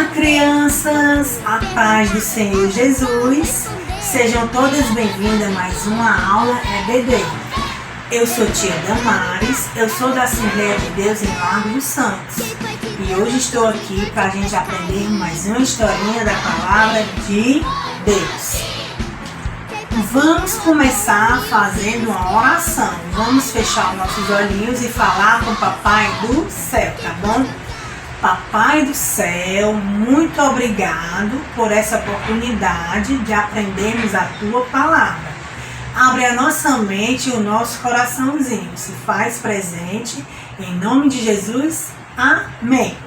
Olá, crianças! A paz do Senhor Jesus. Sejam todas bem-vindas a mais uma aula EBD. Eu sou tia Damares, eu sou da Assembleia de Deus em Largo dos Santos. E hoje estou aqui para a gente aprender mais uma historinha da palavra de Deus. Vamos começar fazendo uma oração. Vamos fechar os nossos olhinhos e falar com o Papai do Céu, tá bom? Papai do Céu, muito obrigado por essa oportunidade de aprendermos a Tua Palavra. Abre a nossa mente e o nosso coraçãozinho, se faz presente, em nome de Jesus, amém.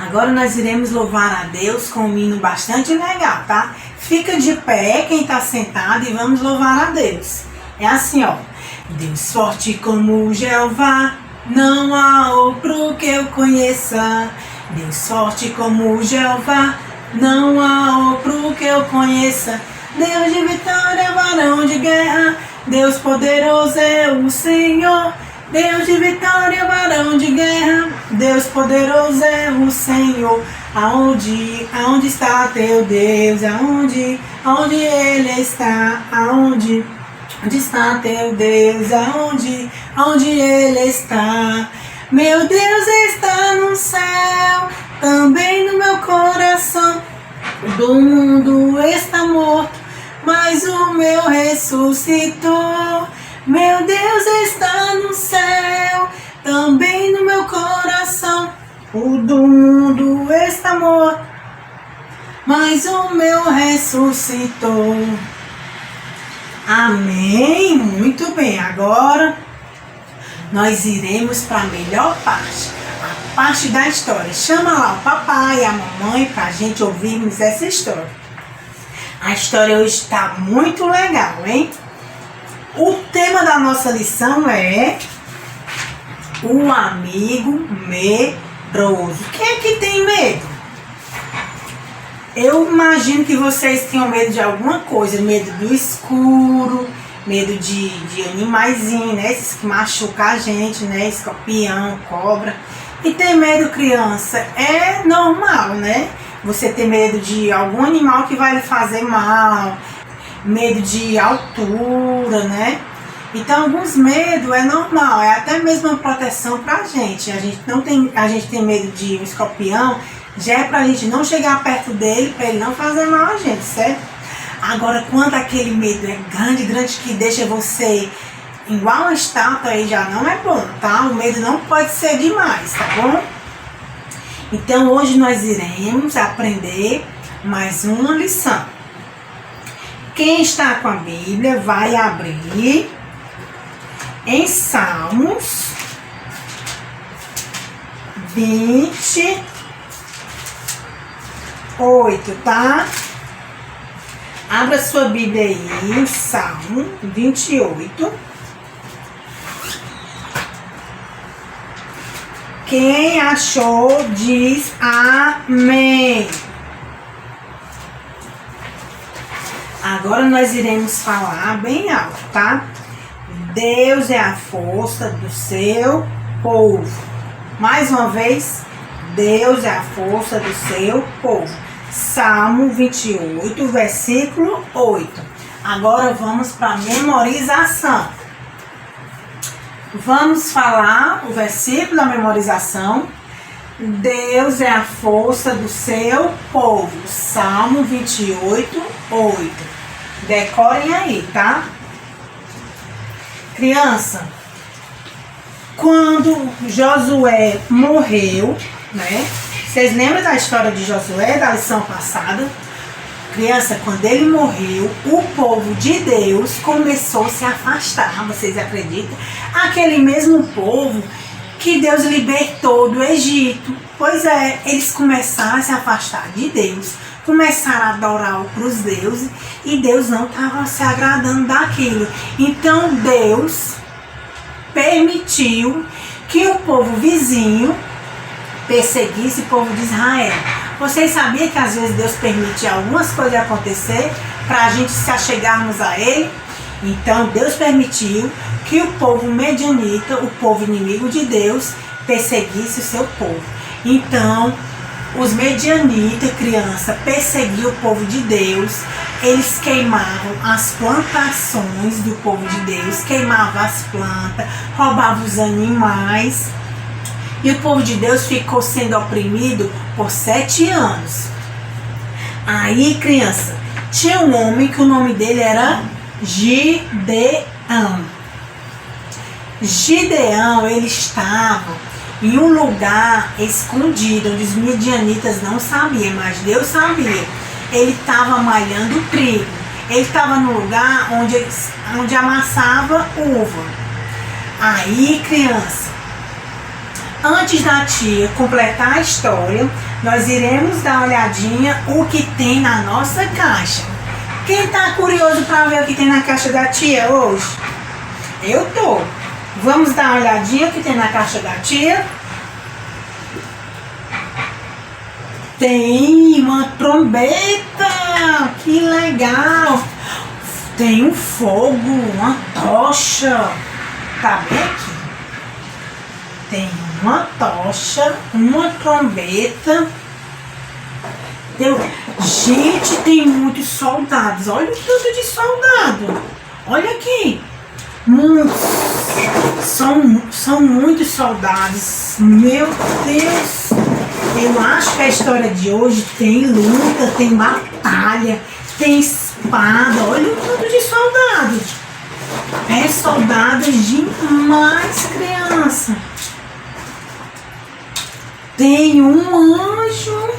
Agora nós iremos louvar a Deus com um hino bastante legal, tá? Fica de pé quem está sentado e vamos louvar a Deus. É assim, ó. Deus forte como Jeová, não há outro que eu conheça. Deus forte como Jeová, não há outro que eu conheça. Deus de vitória, varão de guerra, Deus poderoso é o Senhor. Deus de vitória, varão de guerra, Deus poderoso é o Senhor. Aonde está teu Deus? Aonde Ele está? Onde está teu Deus? Aonde Ele está? Meu Deus está no céu, também no meu coração. Do mundo está morto, mas o meu ressuscitou. Meu Deus está no céu, também no meu coração. O do mundo está morto, mas o meu ressuscitou. Amém? Muito bem, agora nós iremos para a melhor parte, a parte da história. Chama lá o papai e a mamãe para a gente ouvirmos essa história. A história hoje está muito legal, hein? O tema da nossa lição é o amigo medroso. Quem é que tem medo? Eu imagino que vocês tenham medo de alguma coisa, medo do escuro, medo de animaizinhos, né? Esses que machucam a gente, né? Escorpião, cobra. E ter medo, criança, é normal, né? Você ter medo de algum animal que vai lhe fazer mal, medo de altura, né? Então, alguns medos é normal, é até mesmo uma proteção pra gente. A gente tem medo de um escorpião, já é pra gente não chegar perto dele, pra ele não fazer mal a gente, certo? Agora, quando aquele medo é grande que deixa você igual uma estátua, aí já não é bom, tá? O medo não pode ser demais, tá bom? Então, hoje nós iremos aprender mais uma lição. Quem está com a Bíblia vai abrir em Salmos 28, tá? Abra sua Bíblia aí em Salmo 28. Quem achou diz amém. Agora nós iremos falar bem alto, tá? Deus é a força do seu povo. Mais uma vez, Deus é a força do seu povo. Salmo 28, versículo 8. Agora vamos para a memorização. Vamos falar o versículo da memorização. Deus é a força do seu povo. Salmo 28, 8. Decorem aí, tá? Criança, quando Josué morreu, né? Vocês lembram da história de Josué, da lição passada? Criança, quando ele morreu, o povo de Deus começou a se afastar. Vocês acreditam? Aquele mesmo povo que Deus libertou do Egito. Pois é, eles começaram a se afastar de Deus, começaram a adorar outros deuses e Deus não estava se agradando daquilo. Então Deus permitiu que o povo vizinho perseguisse o povo de Israel. Vocês sabiam que às vezes Deus permite algumas coisas acontecer para a gente se achegarmos a Ele? Então Deus permitiu que o povo medianita, o povo inimigo de Deus, perseguisse o seu povo. Então Os medianitas, criança, perseguiam o povo de Deus. Eles queimavam as plantações do povo de Deus, queimavam as plantas, roubavam os animais. E o povo de Deus ficou sendo oprimido por 7 anos. Aí, criança, tinha um homem que o nome dele era Gideão. Gideão, ele estava em um lugar escondido, onde os midianitas não sabiam, mas Deus sabia. Ele estava malhando trigo. Ele estava no lugar onde amassava uva. Aí, criança, antes da tia completar a história, nós iremos dar uma olhadinha o que tem na nossa caixa. Quem está curioso para ver o que tem na caixa da tia hoje? Eu tô. Vamos dar uma olhadinha o que tem na caixa da tia. Tem uma trombeta, que legal. Tem um fogo, uma tocha. Tá bem aqui? Tem uma tocha, uma trombeta. Gente, tem muitos soldados. Olha o tanto de soldado. Olha aqui. Muitos. São muitos soldados. Meu Deus. Eu acho que a história de hoje tem luta, tem batalha, tem espada. Olha o tanto de soldados. É soldados demais, criança. Tem um anjo.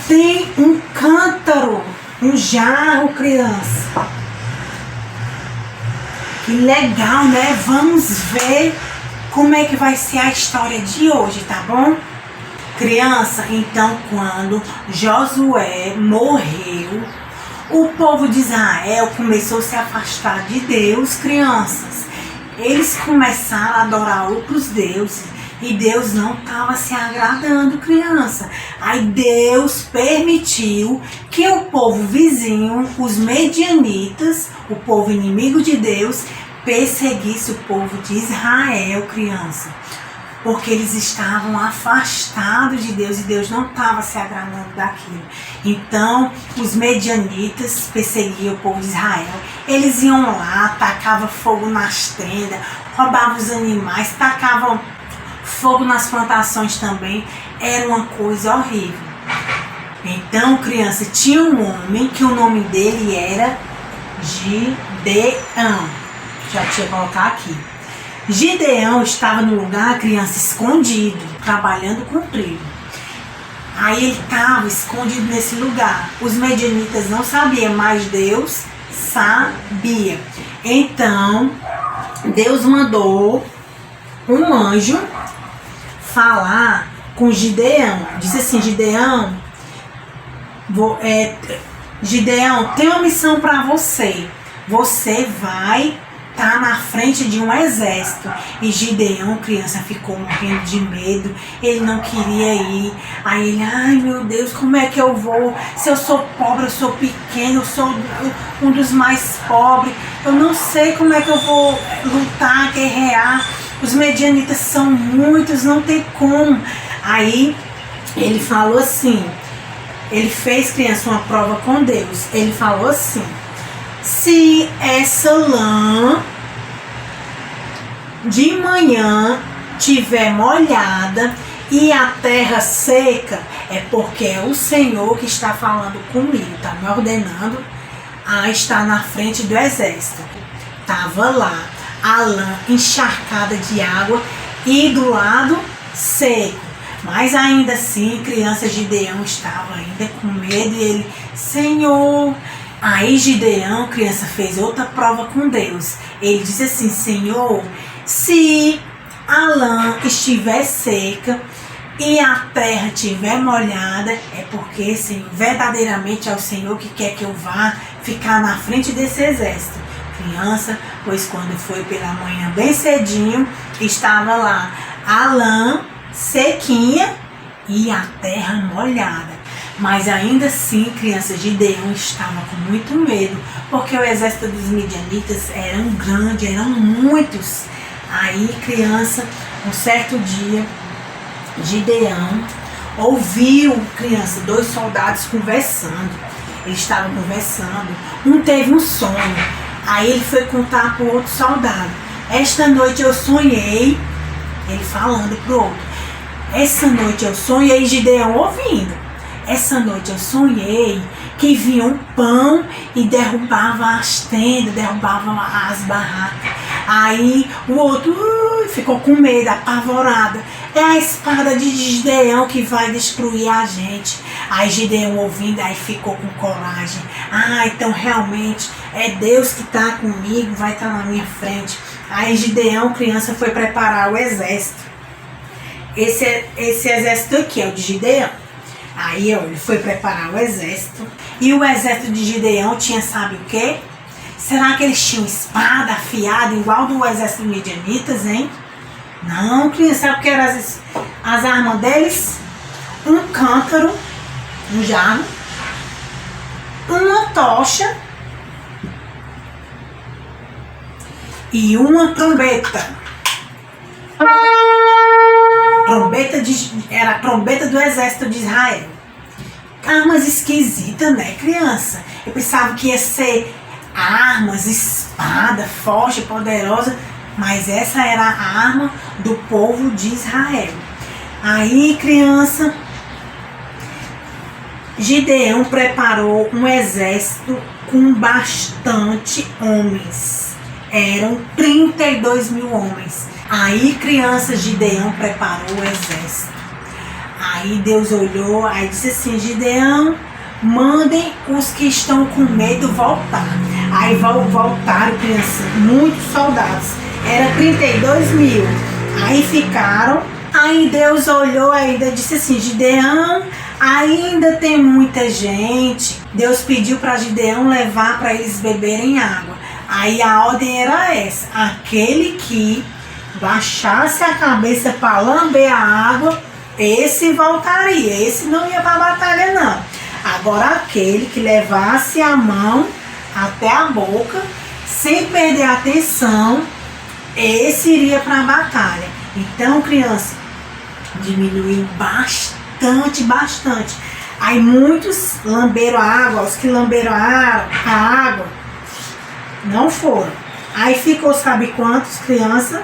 Tem um cântaro, um jarro, criança. Que legal, né? Vamos ver como é que vai ser a história de hoje, tá bom? Criança, então quando Josué morreu, o povo de Israel começou a se afastar de Deus, crianças. Eles começaram a adorar outros deuses e Deus não estava se agradando, criança. Aí Deus permitiu que o povo vizinho, os medianitas, o povo inimigo de Deus, perseguisse o povo de Israel, criança, porque eles estavam afastados de Deus e Deus não estava se agradando daquilo. Então, os medianitas perseguiam o povo de Israel. Eles iam lá, tacavam fogo nas tendas, roubavam os animais, tacavam fogo nas plantações também. Era uma coisa horrível. Então, criança, tinha um homem que o nome dele era Gideão. Já tinha que colocar aqui. Gideão estava no lugar, criança, escondido, trabalhando com trigo. Aí ele estava escondido nesse lugar. Os medianitas não sabiam, mas Deus sabia. Então, Deus mandou um anjo falar com Gideão. Disse assim: Gideão, Gideão, tem uma missão para você. Você vai tá na frente de um exército. E Gideão, criança, ficou morrendo de medo. Ele não queria ir. Aí ele, ai meu Deus, como é que eu vou? Se eu sou pobre, eu sou pequeno, eu sou um dos mais pobres. Eu não sei como é que eu vou lutar, guerrear. Os medianitas são muitos, não tem como. Aí ele falou assim, ele fez, criança, uma prova com Deus. Ele falou assim: se essa lã de manhã tiver molhada e a terra seca, é porque é o Senhor que está falando comigo, está me ordenando a estar na frente do exército. Estava lá a lã encharcada de água e do lado seco. Mas ainda assim, criança, Gideão estava ainda com medo e ele, Senhor. Aí Gideão, criança, fez outra prova com Deus. Ele disse assim: Senhor, se a lã estiver seca e a terra estiver molhada, é porque, Senhor, verdadeiramente é o Senhor que quer que eu vá ficar na frente desse exército. Criança, pois quando foi pela manhã bem cedinho, estava lá a lã sequinha e a terra molhada. Mas ainda assim, criança, Gideão estava com muito medo, porque o exército dos midianitas eram grande, eram muitos. Aí, criança, um certo dia, Gideão ouviu, criança, 2 soldados conversando. Eles estavam conversando. Um teve um sonho. Aí ele foi contar para o outro soldado. Esta noite eu sonhei. Ele falando para o outro. Essa noite eu sonhei, Gideão ouvindo. Essa noite eu sonhei que vinha um pão e derrubava as tendas, derrubava as barracas. Aí o outro ficou com medo, apavorado. É a espada de Gideão que vai destruir a gente. Aí Gideão ouvindo, aí ficou com coragem. Então realmente é Deus que está comigo, vai estar na minha frente. Aí Gideão, criança, foi preparar o exército. Esse exército aqui é o de Gideão. Aí ele foi preparar o exército. E o exército de Gideão tinha, sabe o quê? Será que eles tinham espada afiada igual do exército midianitas, hein? Não, criança, sabe o que eram as armas deles? Um cântaro, um jarro, uma tocha e uma trombeta. Era a trombeta do exército de Israel. Armas esquisitas, né, criança? Eu pensava que ia ser armas, espada, forte, poderosa, mas essa era a arma do povo de Israel. Aí, criança, Gideão preparou um exército com bastante homens. Eram 32.000 homens. Aí, criança, Gideão preparou o exército. Aí Deus olhou, aí disse assim: Gideão, mandem os que estão com medo voltar. Aí voltaram, criança, muitos soldados. Era 32.000. Aí ficaram. Aí Deus olhou, ainda disse assim: Gideão, ainda tem muita gente. Deus pediu para Gideão levar para eles beberem água. Aí a ordem era essa: aquele que baixasse a cabeça para lamber a água, esse voltaria, esse não ia para a batalha não. Agora aquele que levasse a mão até a boca, sem perder a atenção, esse iria para a batalha. Então, criança, diminuiu bastante. Aí muitos lamberam a água, os que lamberam a água não foram. Aí ficou, sabe quantos, criança?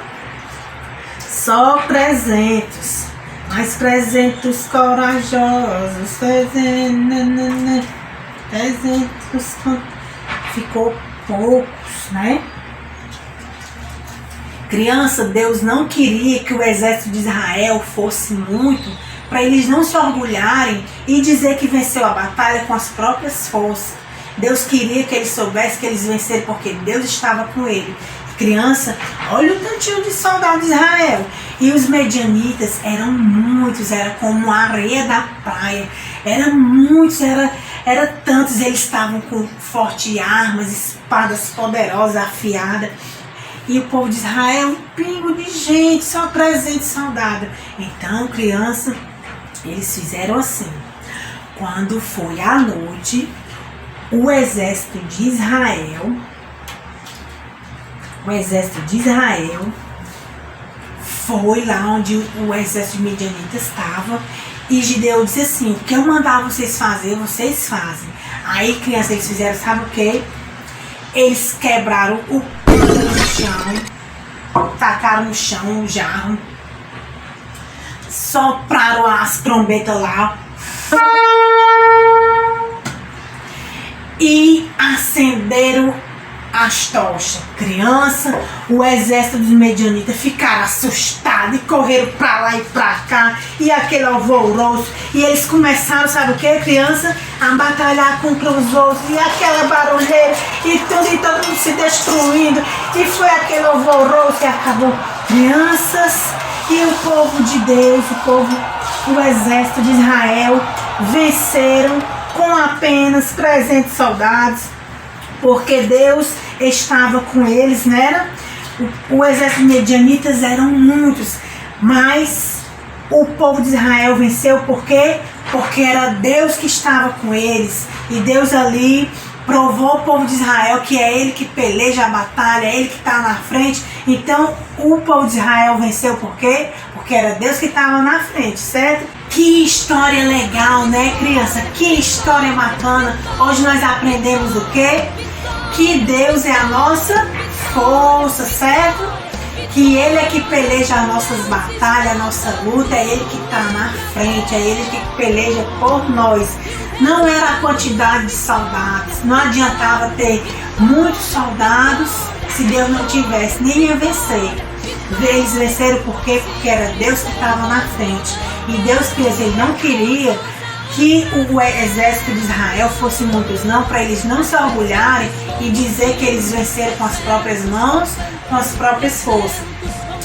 Só 300. Mas 300 corajosos, 300, ficou poucos, né? Criança, Deus não queria que o exército de Israel fosse muito, para eles não se orgulharem e dizer que venceu a batalha com as próprias forças. Deus queria que eles soubessem que eles venceram porque Deus estava com ele. Criança, olha o tantinho de soldados de Israel. E os medianitas eram muitos, era como a areia da praia. Eram muitos, era tantos. Eles estavam com fortes armas, espadas poderosas, afiadas. E o povo de Israel, um pingo de gente, só 300 soldados. Então, criança, eles fizeram assim. Quando foi à noite, o exército de Israel foi lá onde o exército midianita estava. E Gideão disse assim: o que eu mandar vocês fazer, vocês fazem. Aí, crianças, eles fizeram, sabe o que? Eles quebraram o pano no chão, tacaram no chão o jarro, sopraram as trombetas lá e acenderam as tochas. Criança, o exército dos medianitas ficaram assustados e correram pra lá e pra cá, e aquele alvoroço, e eles começaram, sabe o que, criança? A batalhar contra os outros, e aquela barulheira, e todo mundo se destruindo, e foi aquele alvoroço e acabou. Crianças, e o povo de Deus, o exército de Israel venceram com apenas 300 soldados, porque Deus estava com eles, né? O exército medianitas eram muitos, mas o povo de Israel venceu, por quê? Porque era Deus que estava com eles, e Deus ali provou o povo de Israel que é ele que peleja a batalha, é ele que está na frente. Então o povo de Israel venceu por quê? Porque era Deus que estava na frente, certo? Que história legal, né, criança? Que história bacana. Hoje nós aprendemos o quê? Que Deus é a nossa força, certo? Que Ele é que peleja as nossas batalhas, a nossa luta, é Ele que está na frente, é Ele que peleja por nós. Não era a quantidade de soldados, não adiantava ter muitos soldados se Deus não tivesse, nem ia vencer. Eles venceram por quê? Porque era Deus que estava na frente. E Deus, Ele não queria que o exército de Israel fosse muitos, não, para eles não se orgulharem e dizer que eles venceram com as próprias mãos, com as próprias forças,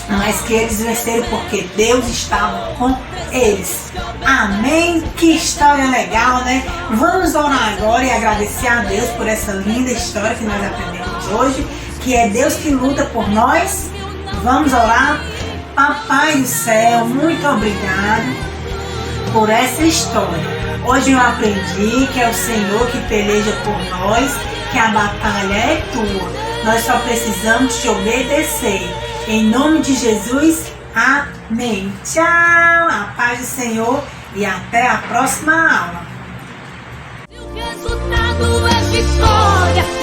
mas que eles venceram porque Deus estava com eles. Amém? Que história legal, né? Vamos orar agora e agradecer a Deus por essa linda história que nós aprendemos hoje, que é Deus que luta por nós. Vamos orar? Papai do céu, muito obrigado por essa história. Hoje eu aprendi que é o Senhor que peleja por nós, que a batalha é tua. Nós só precisamos te obedecer. Em nome de Jesus, amém. Tchau, a paz do Senhor e até a próxima aula. O resultado é vitória.